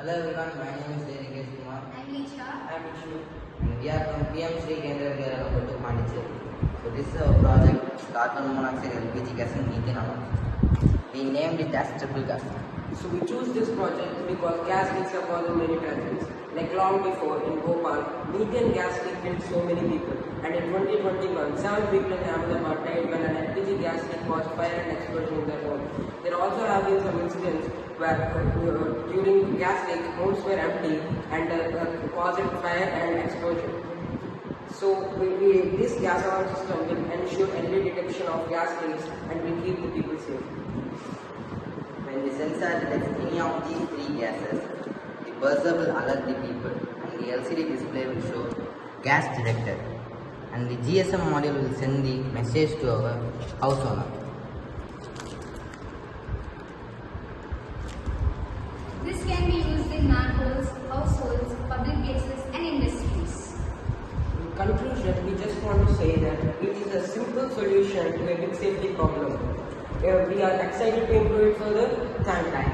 Hello everyone, my name is Lingesh Kumar. I'm Leecha. I'm SHRI. And we are from SHRI KENDRIYA number 2 PONDICHERRY. So this is our project, carbon monoxide, LPG gas and methane anomalies. We named it as triple gas. So we choose this project because gas leaks are causing many tragedies. Like long before in Bhopal, methane gas leak killed so many people. And in 2021, 7 people in Ahmedabad died when an LPG gas leak caused fire and explosion in their home. There also have been some incidents where during gas leak, homes were empty and caused fire and explosion. So this gas alarm system will ensure early detection of gas leaks and will keep the people safe. When the sensor detects any of these three gases, the buzzer will alert the people and the LCD display will show gas detected and the GSM module will send the message to our house owner. This can be used in manholes, households, public places and industries. In conclusion, we just want to say that it is a simple solution to a big safety problem. We are excited to improve it further. Thank you.